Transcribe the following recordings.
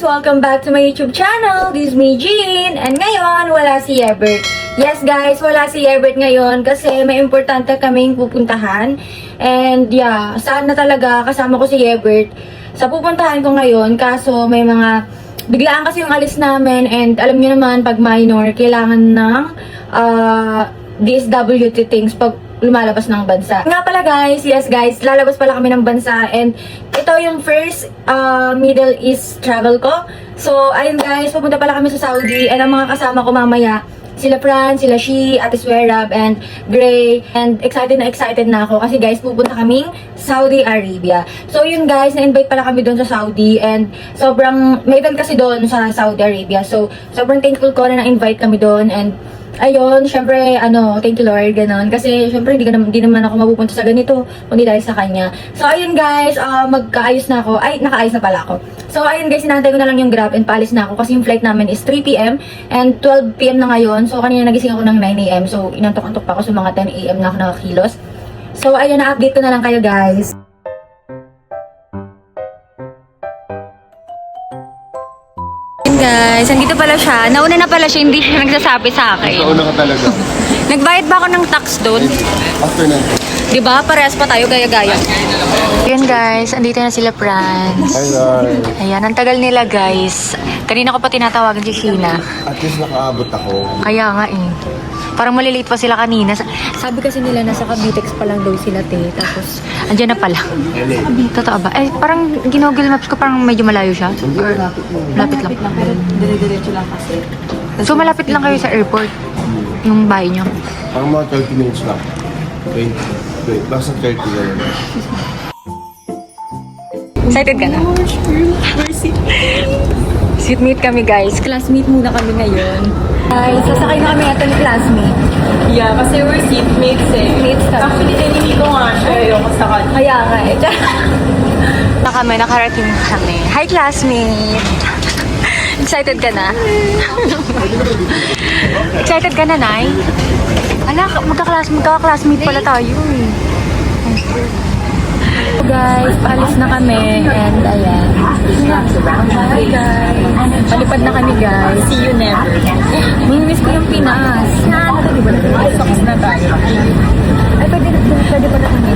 Welcome back to my YouTube channel. This is me, Jean. And ngayon, wala si Ebert. Yes guys, wala si Ebert ngayon kasi may importante kaming pupuntahan. And yeah, saan na talaga kasama ko si Ebert sa pupuntahan ko ngayon. Kaso may mga biglaan kasi yung alis namin. And alam niyo naman, pag minor, kailangan ng DSWD things pag lumalabas ng bansa. Nga pala guys, yes guys, lalabas pala kami ng bansa and ito yung first Middle East travel ko. So, ayun guys, pupunta pala kami sa Saudi and ang mga kasama ko mamaya, sila Fran, sila Shi, Ate Swerab, and Gray. And excited na ako kasi guys, pupunta kaming Saudi Arabia. So yun guys, na-invite pala kami doon sa Saudi and sobrang, may event kasi doon sa Saudi Arabia. So, sobrang thankful ko na na-invite kami doon and ayun, syempre, thank you Lord, ganon. Kasi, syempre, hindi naman ako mapupunta sa ganito, kundi dahil sa kanya. So, ayun guys, magkaayos na ako. Ay, nakaayos na pala ako. So, ayun guys, sinantay ko na lang yung Grab and paalis na ako kasi yung flight namin is 3 p.m. and 12 p.m. na ngayon. So, kanina nagising ako ng 9 a.m. So, inantok-antok pa ako sa mga 10 a.m. na ako nakakilos. So, ayun, na-update ko na lang kayo guys. Guys, andito pala siya. Nauna na pala siya, hindi siya nagsasabi sa akin. Nauna ka talaga. Nagbayad ba ako ng tax doon? After na. Diba? Parehas pa tayo, gaya-gaya. Ayan guys, andito na sila Franz. Hi guys. Ayan, ang tagal nila guys. Kanina ko pa tinatawagan si Sheena. At least nakaabot ako. Kaya nga eh. Parang malilate pa sila kanina. Sabi kasi nila nasa Cavitex pa lang daw sila te. Tapos, andyan na pala. Totoo ba? Eh, parang ginoggle maps ko parang medyo malayo siya. Or, lapit lang. Pero dire-diretso lang kasi. So, malapit lang kayo sa airport. Yung bahay nyo. Parang mga 30 minutes lang. Wait. Basta 30 lang. Excited ka na? Seatmate kami guys. Classmate muna kami ngayon. Guys, sasakay na kami ito ni classmate. Yeah, kasi we're seatmates eh. Seatmates kami. Actually, hindi ko nga siya yung sa kanya. Kaya nga eh. Nakarating kami. Hi classmate! Excited ka na? Excited ka na, Nay? Ala, magka-classmate pala tayo eh. So guys, paalis na kami and ayan. Hi guys. Palipad na kami guys. See you never. Mimiss ko yung Pinas. Di ba na? Socks na tayo. Ay, pwede pa na kami.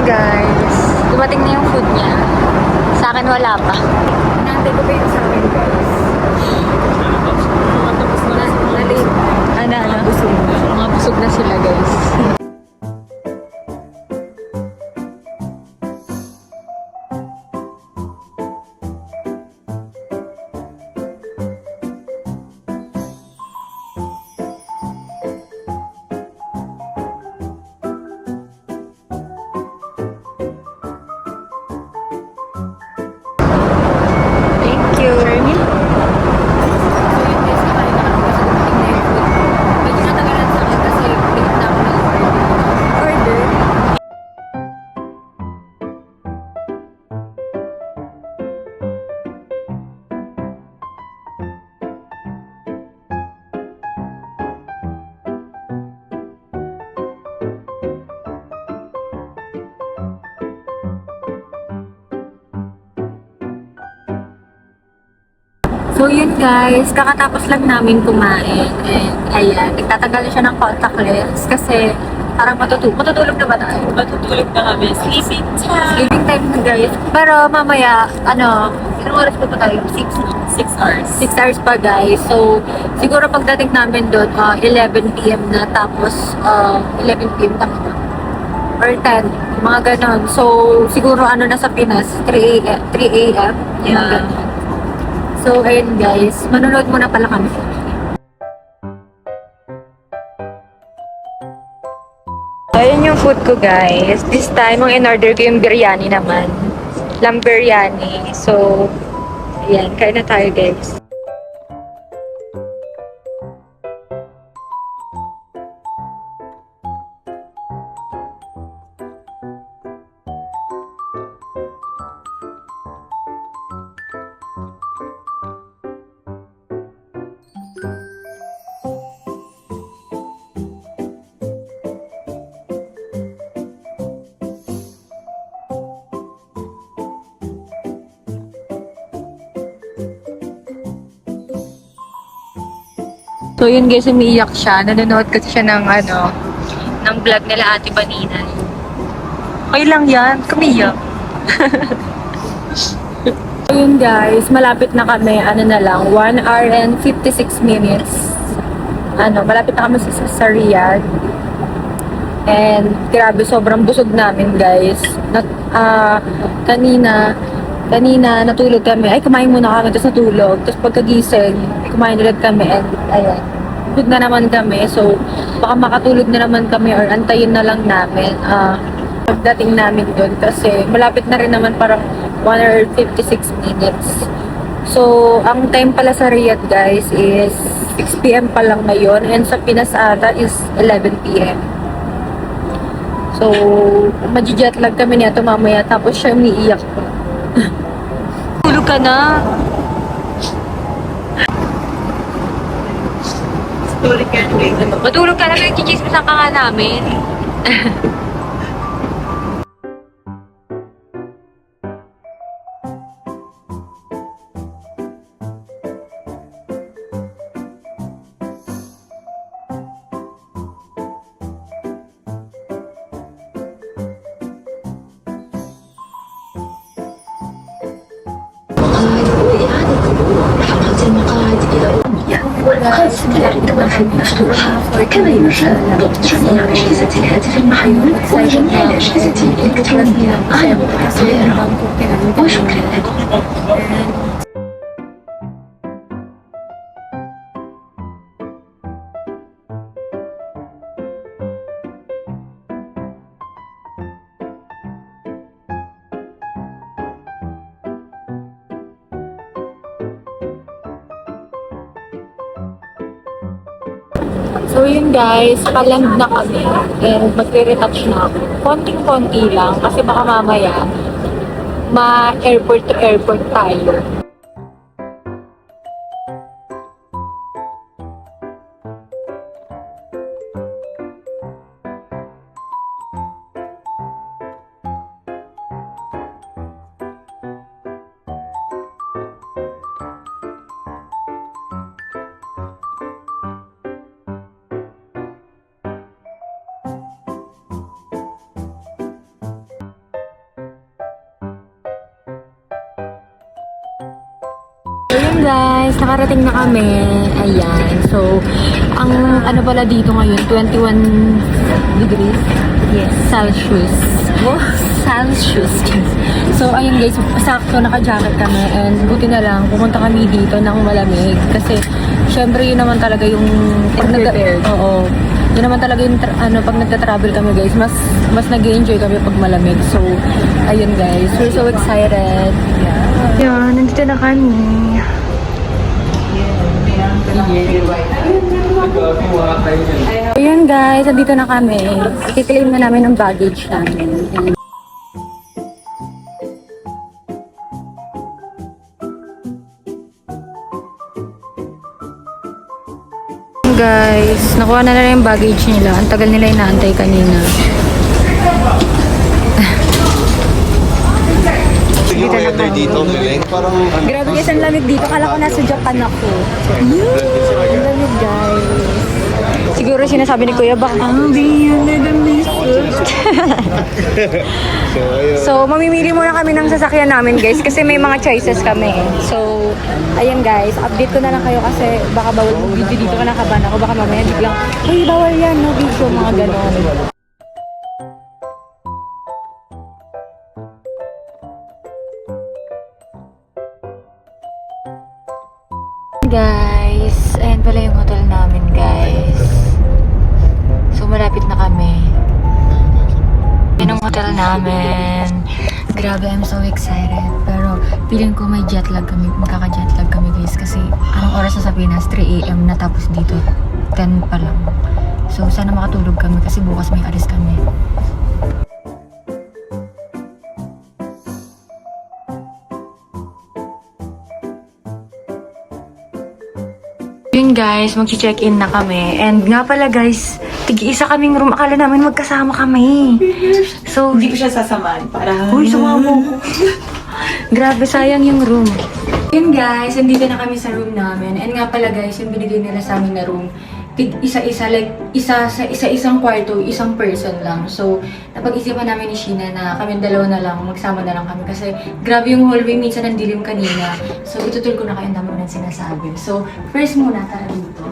Guys, dumating na yung food niya. Sa akin wala pa. Nantay ko pa yung sa akin guys. Mga busog na sila guys. So yun guys, kakatapos lang namin kumain and ayan, nagtatagal siya ng contact lens kasi parang matutulog na ba tayo? Matutulog na kami. Sleeping time. Sleeping time na guys. Pero mamaya, ilang oras pa tayo? 6 hours. 6 hours pa guys. So, siguro pagdating namin doon, 11 p.m. na tapos 11 p.m. tama na. Or 10, mga ganon. So, siguro na sa Pinas, 3 a.m. Yeah. So, ayun guys, manonood muna pala kami. Ayun yung food ko guys. This time, ang in-order ko yung biryani naman. Lamb biryani. So, ayan, kain na tayo guys. So yun guys, umiiyak siya. Nanonood kasi siya ng ng vlog nila Ate Baninan. Okay lang yan, kumiyak. So yun guys, malapit na kami, na lang, 1 hour and 56 minutes. Malapit na kami sa Riyadh. And grabe, sobrang busog namin guys. Kanina natulog kami. Ay, kumain muna kami, tapos natulog. Tapos pagkagising, kumain ulit kami. And ayan, busog na naman kami. So, baka makatulog na naman kami or antayin na lang namin pagdating namin doon. Kasi malapit na rin naman, parang 1 hour 56 minutes. So, ang time pala sa Riyadh guys is 6 PM pa lang ngayon. And sa Pinas ata is 11 PM. So, magji-jet lag kami nito mamaya. Tapos siya umiiyak pa. Tulog ka na. Matulog ka na. Nagchichismisan ka nga namin. حركة المقاعد إلى قد ستعد مكان مفتوحة كما يرشد ضبط جميع أجهزة الهاتف المحمول وجميع الأجهزة الإلكترونية على موقع الطائرة وشكرا لكم. So yun guys, paland na kami and magre-retouch na ako. Konting-konti lang kasi baka mamaya ma-airport to airport tayo. So yun guys, nakarating na kami. Ayan. So, ang pala dito ngayon, 21 degrees? Yes, Celsius. Oh, Celsius. So, ayun guys, sakto naka-jacket kami and buti na lang, pumunta kami dito ng malamig. Kasi, syempre yun naman talaga yung oo. Yun naman talaga yung pag nagta-travel kami guys, mas nag-enjoy kami pag malamig. So, ayun guys, we're so excited. Yan, nandito na kami. Ayun guys, nandito na kami. I-claim na namin ang baggage namin. Guys, nakuha na yung baggage nila. Ang tagal nila inaantay kanina. Sige, weather dito, galing. Parang Grabe guys, ang lamig dito. Kala ko nasa Japan ako. Ang lamig guys. Siguro sinasabi ni Kuya, baka ang biyan na So, mamimili muna kami ng sasakyan namin guys kasi may mga choices kami. So, ayan guys, update ko na lang kayo kasi baka bawal yung video dito ka nakaban ako. Baka mamaya biglang, hey, bawal yan, no video, mga ganon. Guys, ayan pala yung hotel namin guys. So malapit na kami. Yan ang hotel namin. Grabe, I'm so excited. Pero feeling ko may jet lag kami, magkaka-jet lag kami guys. Kasi anong oras na sa Pinas? 3 AM na, tapos dito 10 pa lang. So sana makatulog kami kasi bukas may alis kami. Yun guys, mag-check-in na kami. And nga pala guys, tig-isa kaming room. Akala namin magkasama kami. So, Hindi ko siya sasamahan para... uy, sumama ko. Grabe, sayang yung room. Yun guys, nandito na kami sa room namin. And nga pala guys, yung binigay nila sa amin na room, isa-isa, like isa-isang kwarto, isang person lang. So, napag-isipan namin ni Sheena na kami dalawa na lang, magsama na lang kami. Kasi grabe yung hallway, minsan ang dilim kanina. So, itutul ko na kayo, ang dami ko nang sinasabi. So, first muna, tara dito.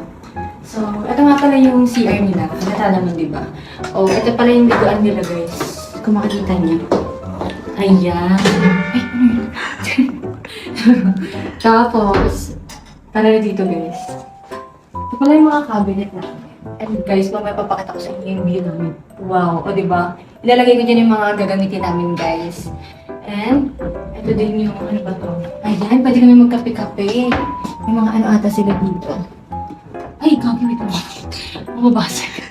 So, ito nga pala yung CR nila. Nakita naman, di ba? Oh, ito pala yung biguan nila guys. Kung makikita niyo. Ayan. Ay, ano yun? Tapos, tara na dito guys. Ito pala yung mga cabinet namin. And guys, mamaya papakita ko sa inyo yung view namin. Wow, o diba? Ilalagay ko dyan yung mga gagamitin namin guys. And, ito din yung ano ba to? Ayan, pwede kami magkape-kape. Yung mga ano ata sila dito. Ay, kape, wait lang. Mababasag.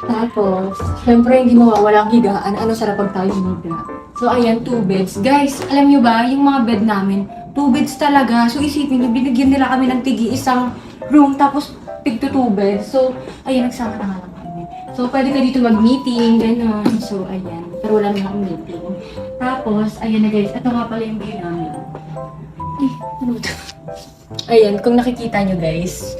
Tapos, syempre hindi mawawala ang higaan. Ano sarap pag tayo higa. So, ayan, 2 beds. Guys, alam nyo ba, yung mga bed namin, 2 beds talaga. So, isipin nyo, binigyan nila kami ng isang room, tapos tig 2 beds. So, ayan, nagsama na nga lang kami. So, pwede ka dito mag-meeting, gano'n. So, ayan. Pero wala na akong meeting. Tapos, ayan na guys, ito nga pala yung view namin. Ay, ano ito? Ayan, kung nakikita nyo guys.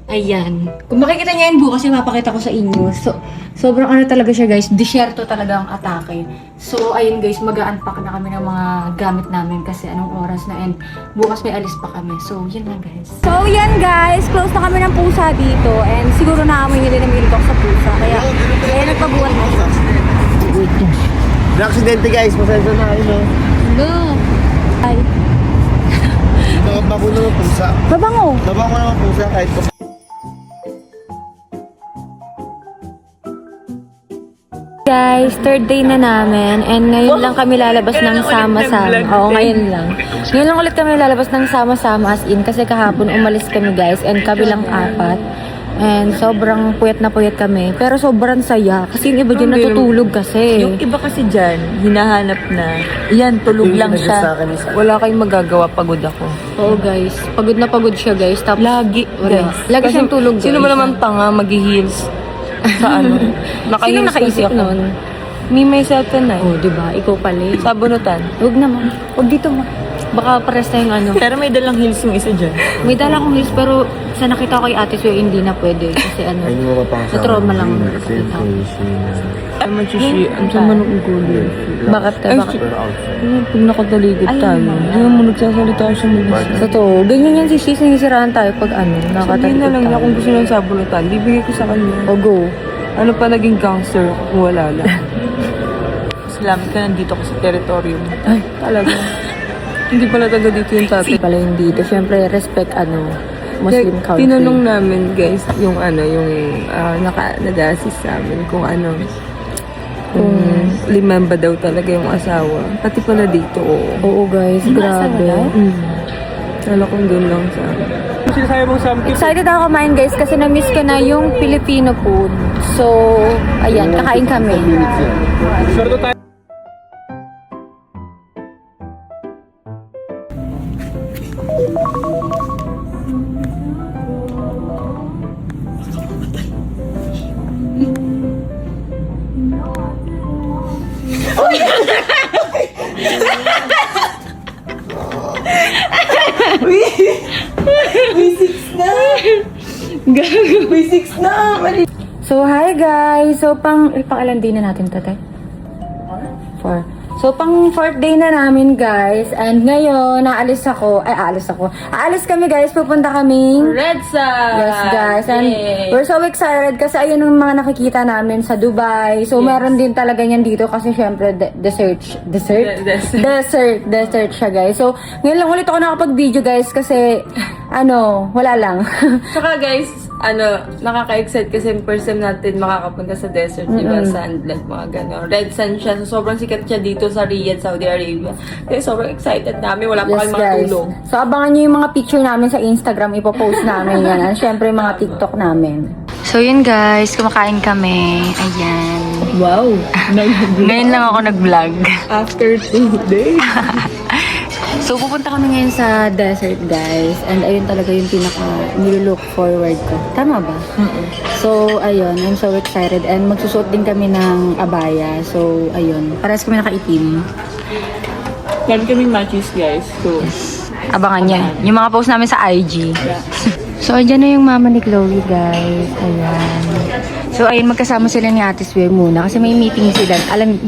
Ayan. Kung makikita nyo yan bukas, yung mapakita ko sa inyo. So, sobrang ano talaga siya guys, disyerto talaga ang atake. So, ayun guys, mag-unpack na kami ng mga gamit namin kasi anong oras na and bukas may alis pa kami. So, yun lang guys. So, yan guys, close na kami ng pusa dito and siguro naamoy nyo din ang milik ako sa pusa. Kaya nagpabuhat na siya. Na-aksidente guys, pasensya na kayo. Hello. Ay. Nakabako naman pusa. Babango. Nabako naman pusa kahit pa. Guys, third day na namin and ngayon lang kami lalabas ng sama-sama. Oo, ngayon lang. Ngayon lang ulit kami lalabas ng sama-sama as in kasi kahapon umalis kami guys and kami lang 4. And sobrang puyat na puyat kami. Pero sobrang saya kasi yung iba dyan natutulog kasi. Yung iba kasi dyan, hinahanap na, yan, tulog lang siya. Wala kayong magagawa, pagod ako. Oo guys, pagod na pagod siya guys. Tapos, Lagi, wala. guys. Lagi Kasi siyang tulog guys. Sino ba naman tanga mag-heels sa ano? Sino nakaisip nun? Me, myself, and I. Oh, diba? Ikaw pala eh. Sa bunutan. Huwag naman. Huwag dito ma. Baka pares tayong ano. Pero may dalang heels yung isa dyan. May dala akong heels pero sa nakita ko kay Ate Sue hindi na pwede kasi ano. Ay, hindi mo mapakasama. Sa trauma lang. Ang machishi, ang sama ng ugali. Bakit ka? Bakit? Pag nakataligod tayo, hindi mo nagsasalita sa mga. Totoo. Ganyan yan si Shiz, nangisiraan tayo pag ano, Sabihin nakatalikod na lang niya tayo. kung gusto lang sa bunutan, bibigay ko sa kanya. O go. Ano pa naging gangster kung wala lang. Salamat ka nandito ko sa teritoryo mo. Ay, talaga. Hindi pala taga dito yung tatay. Pala hindi dito. Siyempre, respect ano, Muslim country. Tinanong namin guys, yung ano, yung nag-assist sa amin kung ano, kung lima ba daw talaga yung asawa. Pati pala dito, oo. Oo guys, grabe. Kala kong doon lang sa amin. Excited ako kumain guys kasi na-miss ko na yung Filipino food. So, ayan, kakain kami. So, hi guys! So, pang-ilang day na natin to, te? 4. So, pang 4th day na namin, guys. And ngayon, aalis kami, guys. Pupunta kaming Redsa! Yes, guys. And Yay! we're so excited kasi ayun ang mga nakikita namin sa Dubai. So, meron din talaga yan dito kasi syempre, desert siya, guys. So, ngayon lang ulit ako nakapag-video, guys, kasi, wala lang. Saka guys, nakaka-excite kasi yung first time natin makakapunta sa desert, diba? Sandland, mga gano'n. Red sand siya. So, sobrang sikat siya dito sa Riyadh, Saudi Arabia. Kaya sobrang excited namin. Wala pa kayong mga tulong. So, abangan nyo yung mga picture namin sa Instagram. Ipopost namin yan. And syempre, yung mga TikTok namin. So, yun guys. Kumakain kami. Ayan. Wow! Ngayon lang ako nag-vlog. After 2 days. So, pupunta kami ngayon sa desert, guys. And ayun talaga yung nililook forward ko. Tama ba? So, ayun. I'm so excited. And magsusuot din kami ng abaya. So, ayun. Parehas kami nakaitim. Meron kaming matches guys. So, Abangan niya. Yung mga post namin sa IG. So, ayan na yung mama ni Chloe, guys. Ayan. So, ayun, magkasama sila ni Ate Sue muna. Kasi may meeting sila.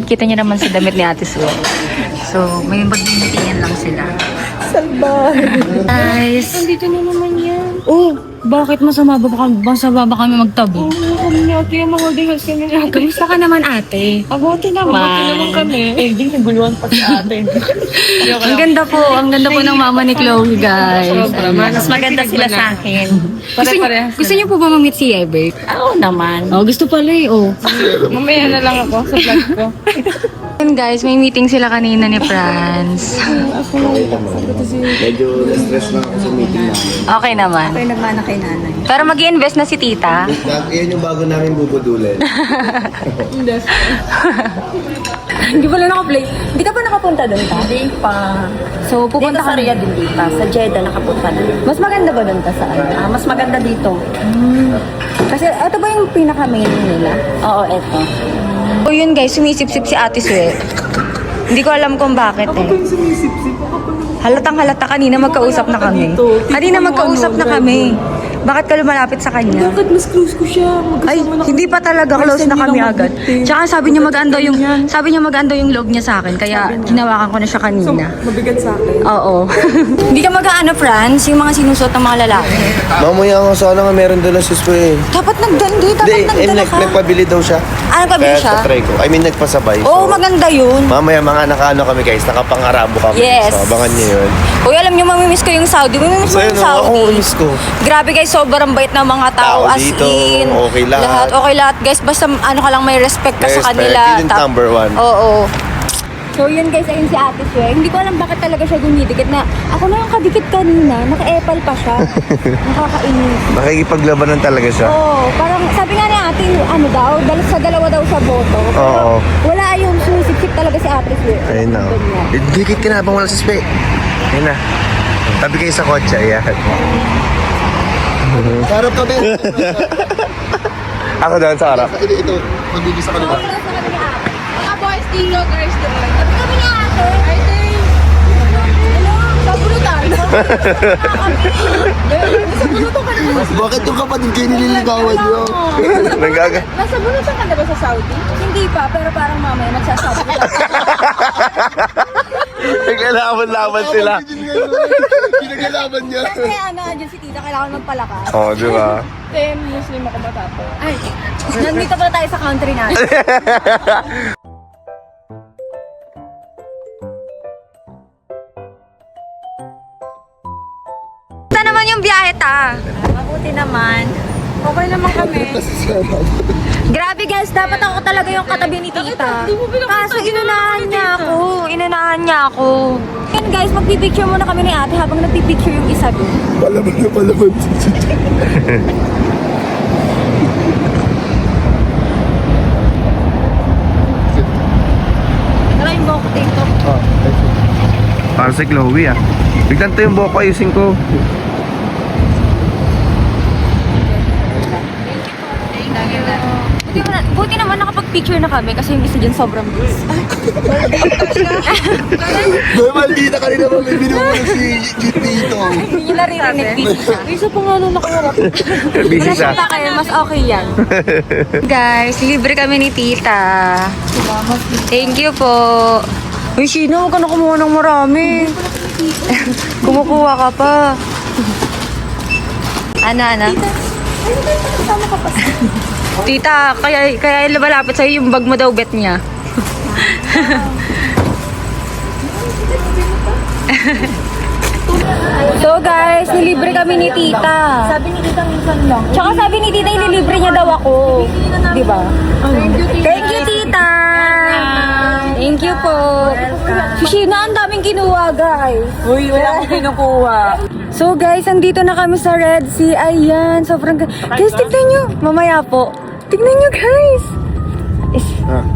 Kita niyo naman sa damit ni Ate Sue. So, may mag-meetingan lang sila. Salba! Guys! Nandito na naman yan. Oh, bakit masama ba kami magtabi? Kami ni ate yung mga dihas kami ni ate. Kamusta ka naman, ate? Mabuti naman kami. Eh, di naguluhan pa si ate. Ang ganda po ng mama ni Chloe, guys. Mas maganda sila sa akin. Gusto niyo po ba mamit si Ebert? Oo naman. Oh, gusto pala eh, oh. Mamaya na lang ako sa vlog ko. Ayun guys, may meeting sila kanina ni Franz. Medyo stress lang ako sa meeting namin. Okay naman. Okay naman na kay nanay. Pero mag-i-invest na si tita. Yan yung bago namin bubudulin. Hindi pala naka-play. Hindi ka pa nakapunta doon, ta? Hindi pa. So, pupunta Dito sa ka Riyadh hindi pa. Sa Jeddah nakapunta na. Mas maganda ba doon ta saan? Mas maganda dito. Kasi ito ba yung pinaka-main nila? Oo, eto. So yun guys, sumisip-sip si Ate Sue. Hindi ko alam kung bakit eh. Halatang halata kanina magkausap na kami. Kanina magkausap na kami. Bakit ka lumalapit sa kanya? Bakit mas close ko siya? Ay, hindi pa talaga close na kami agad. Tsaka sabi niya magaan daw yung log niya sa akin. Kaya hinawakan ko na siya kanina. Mabigat sa akin. Oo. Hindi ka mag-aano, Franz? Yung mga sinusuot ng mga lalaki. Mamaya nga sana nga meron doon si Sue. Dapat nagdala ka. Nagpabili daw siya. Ano pabili siya? Try ko. I mean, nagpasabay. Oo, maganda yun. Mamaya mga nakaano kami guys, nakapang-arabo kami. Yes. So, abangan niyo yun. Uy, alam niyo, mamimiss ko yung Saudi. Mamimiss mo So yun, yung Saudi. ako miss ko. Grabe guys, sobrang bait ng mga tao. Tao As dito, in. okay lahat. Okay lahat guys. Basta ano ka lang, may respect ka May sa respect. kanila. Yun yung number one. Oo. So yun guys, ayun si Ate Sue. Hindi ko alam bakit talaga siya dumidikit na. Ako na yung kadikit kanina. Naka-epal pa siya. Nakakainis. Nakikipaglabanan talaga siya. Oo. Parang sabi nga ni ate, ano daw, sa dalawa daw siya boto. Pero Oo. wala yung sumisip talaga si Ate Sue. Ayun na. Ganyan. Dikit ka na habang wala si Sue. Ayun na. Tabi kayo sa kotse, ayan. Sarap ka din. Ako doon sa harap. Ito, magbibis sa kanila. Mga boys dito, girls doon. Sabi kami ni ate. Hello, sabulutan. Sabulutan ka na. Bakit yung kapatid kayo nililigawan nyo? Nagaga. Nasa bulutan ka na ba sa Saudi? Hindi pa, pero parang mamaya magsasabi ko. Naglalaban-laban sila. Pinaglalaban niya. Kasi ano, dyan si tita, kailangan magpalakas. Oo, di ba? Then, Muslim ako matapos. Ay, nandito pala tayo sa country natin. Ito naman yung biyahe ta. Mabuti naman. Okay naman kami. Grabe guys, dapat ako talaga yung katabi ni tita. Di mo pinakita, Kaso inunahan niya ako. Yan guys, magpipicture muna kami ni ate habang nagpipicture yung isa doon. Palaban na palaban. Tara yung buhok ko dito. Para si Chloe ah. Biglan to yung buhok ko, ayusin ko. Buti naman nakapag-picture na kami kasi yung isa dyan sobrang busy. May maldita kanina ba may binubuno si Tito. Hindi nila ririnig dito. Isa pa nga nung nakaharap. Busy siya. Wala kayo, mas okay yan. Guys, libre kami ni tita. Thank you po. Uy, sino? Huwag ka na kumuha ng marami. Kumukuha ka pa. Ano? Tita, kaya lumalapit sa'yo yung bag mo daw bet niya. So guys, nilibre kami ni tita. Sabi ni Tita minsan lang. Tsaka sabi ni tita, ililibre niya daw ako. Di ba? Thank you, tita. Thank you po. Si Sheena, ang daming kinuha, guys. Uy, wala akong kinukuha. So guys, andito na kami sa Red Sea. Ayan, sobrang guys, tignan nyo. Mamaya po. Tignan nyo, guys.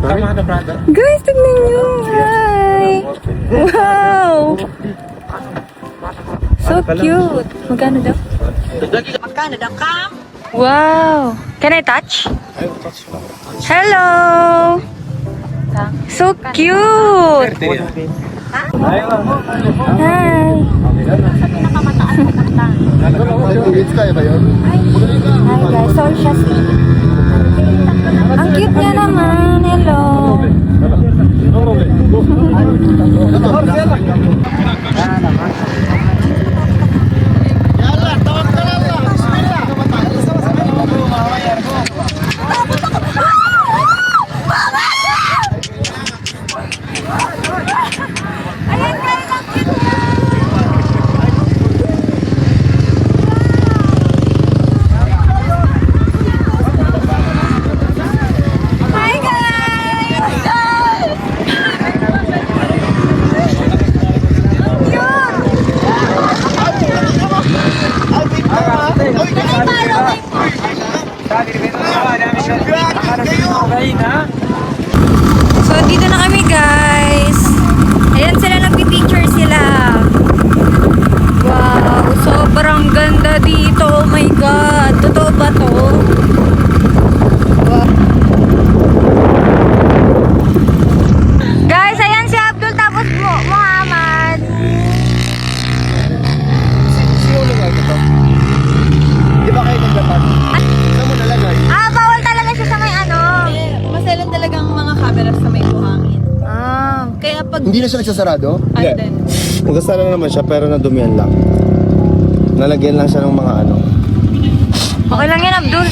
Tama na, brother. Guys, tignan nyo. Hi. Wow. So cute. Magkano daw? Magkano daw ka? Wow. Can I touch? Hello. So cute. Hi. na siya nagsasarado? Hindi. Magkasara naman siya pero nadumihan lang. Nalagyan lang siya ng mga ano. Okay lang yan, Abdul.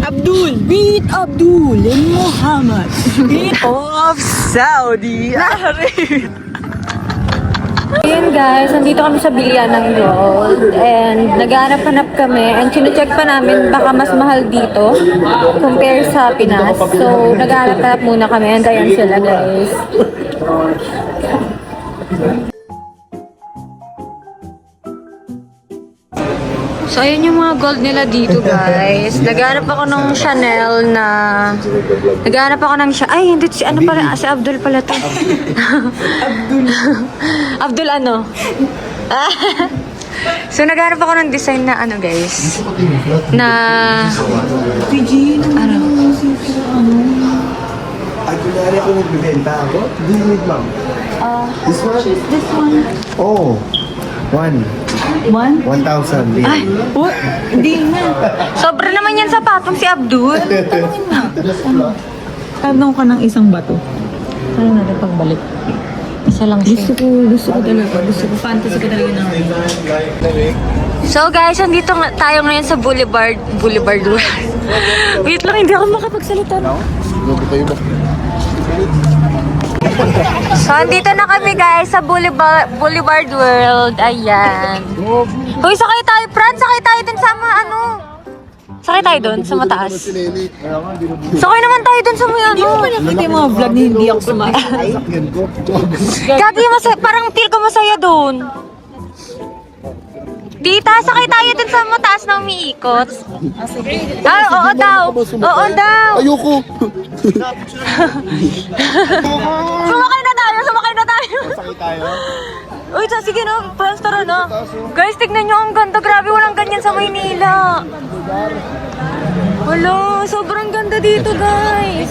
Abdul, beat Abdul and Muhammad, beat of Saudi Arabia. Ayan guys, nandito kami sa bilian ng gold and naghahanap-hanap kami and chinecheck pa namin baka mas mahal dito compare sa Pinas. So, naghahanap-hanap muna kami and ayan sila guys. So, ayun yung mga gold nila dito, guys. Naghanap ako ng Chanel na... Naghanap ako ng... Ay, hindi. Si ano pala? Si Abdul pala to. Abdul. Abdul ano? So, naghanap ako ng design na ano, guys. Na... Ano? Ay, kunyari ako nagbibenta ako? Do you need, ma'am? This one? This one. Oh. 1,000. Ay, what? Hindi na. Sobra naman yan sa patong si Abdul. Tanong ka ng isang bato. Ano natin pagbalik? Isa lang siya. Gusto ko talaga. Gusto ko, fantasy ko talaga ng So guys, andito tayo ngayon sa Boulevard World. Wait lang, hindi ako makapagsalita. Logo kayo ba? So, andito na kami guys sa Boulevard World. Ayan. Uy, sakay tayo, Fran. Sakay tayo dun sa ano. Sakay tayo dun sa mataas. Sakay naman tayo dun sa may ano. Nakita yung mga vlog na hindi ako sumakay. Gagi, parang feel ko masaya dun. Tita, sakay tayo dun sa mataas na umiikot. Ah, oo daw. Oo daw. Ayoko! Sumakay na tayo, sumakay na tayo. Sakay tayo? Uy, sige no, friends, tara na. Guys, tignan nyo, ang ganda. Grabe, walang ganyan sa Maynila. Wala, sobrang ganda dito, guys.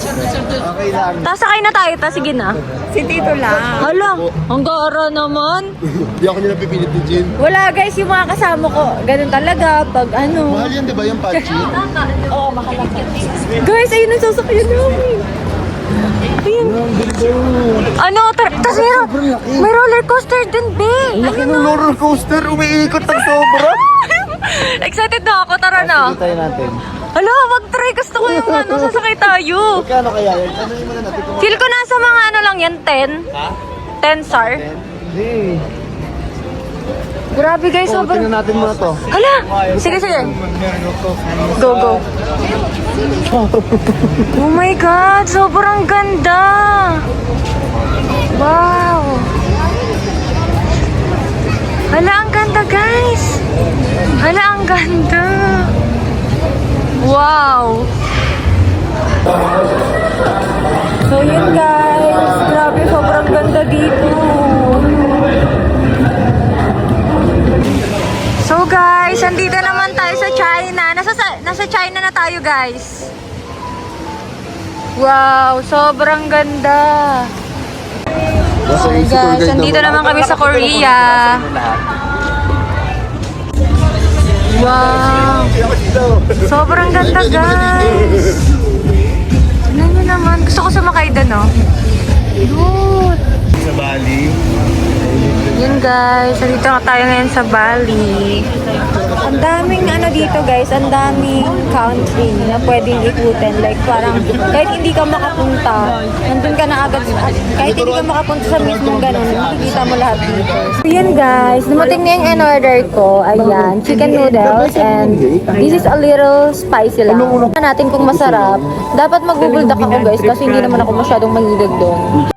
Okay lang. Sakay na tayo, sige na. Si Tito lang. Hala, ang gara naman. Hindi ako nila pipilit ni Jin. Wala, guys, yung mga kasama ko. Ganun talaga, pag ano. Mahal yan, di ba yung patchy? Guys, ayun ang sasakyan namin. Ayun. Ano, tas may roller coaster din, be. Laki ng roller coaster, umiikot ng sobra. Excited na ako, tara na. Tayo natin. Hala, mag-try. Gusto ko yung ano, sasakay tayo. Kano kaya yan? Ano yung muna natin kung... Feel ko nasa mga ano lang yan, 10. Ha? 10 star. Hindi. Grabe guys, Oh, tingnan sobrang... natin muna to. Hala! Sige. Go. Oh my God, sobrang ganda. Wow. Hala, ang ganda guys. Hala, ang ganda. Wow. So yun guys, grabe, sobrang ganda dito. So guys, andito naman tayo sa China. Nasa China na tayo guys. Wow, sobrang ganda. So guys, andito naman kami sa Korea. Wow, sobrang ganda guys. Tignan nyo naman, gusto ko sumakay doon, no? Dude. Sa Bali. Yun guys, nandito na tayo ngayon sa Bali. Ang daming ano dito guys, ang daming country na pwedeng ikutin. Like parang kahit hindi ka makapunta, nandun ka na agad. Kahit hindi ka makapunta sa mismong ganun, makikita mo lahat dito. So yun guys, dumating na yung in-order ko. Ayan, chicken noodles and this is a little spicy lang. Tignan natin kung masarap. Dapat magbubuldak ako guys kasi hindi naman ako masyadong mahilig doon.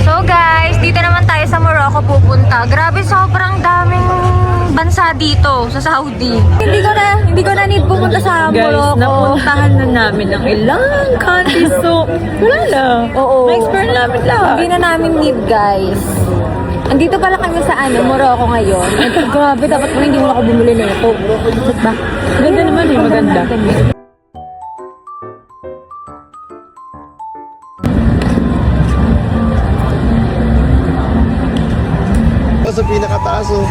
So guys, dito naman tayo sa Morocco pupunta. Grabe, sobrang daming bansa dito sa Saudi. Hindi ko na need pumunta sa Guys, Morocco. napuntahan na namin ng ilang countries. So, wala na. Oo. Na-explore namin lahat. Hindi na namin need guys. Andito pala kami sa Morocco ngayon. And, grabe, dapat mo hindi mo ako bumili nito. Ba? Maganda naman eh, maganda. pinakataas oh.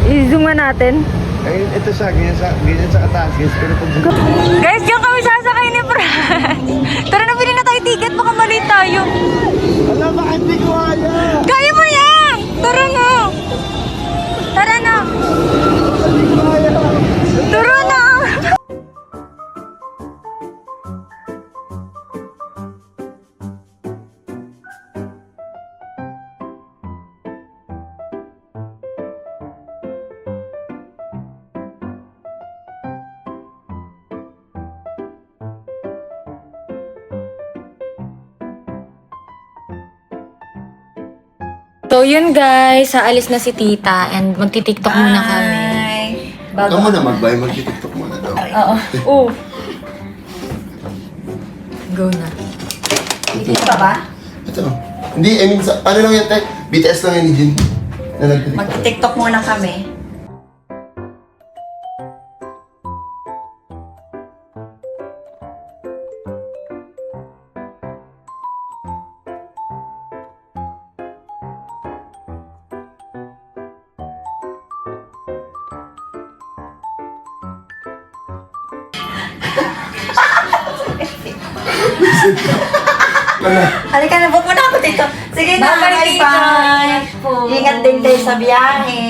I-zoom nga natin. Ayun, ito siya, ganyan sa kataas guys. Pero pag Guys, diyan kami sasakay ni Fran. Tara na, pili na tayo ticket. Baka mali tayo. ala, bakit hindi ko kaya? Kaya mo yan! Tara na! Tara na! Tara na! So yun guys, aalis na si tita and magti-tiktok muna kami. Ikaw muna mag-bye, mag-tiktok muna daw. Oh. Go na. Dito ba? Ito. Hindi, I mean, ano lang yan, te? BTS lang yan ni Jin. Na nag-tiktok. Mag-tiktok muna kami. Halika na, buk mo na ako dito. Sige na, Bye-bye, bye-bye. po. Ingat din tayo sa biyahe.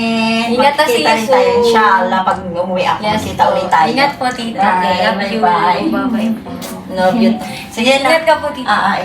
Ingat na, see Magkita you rin tayo, soon. inshallah. Pag umuwi ako, kita ulit tayo. Ingat po tita. Okay, Love you. bye-bye. Bye-bye po. Love you. Sige na. Ingat ka po tita. Ah, ah,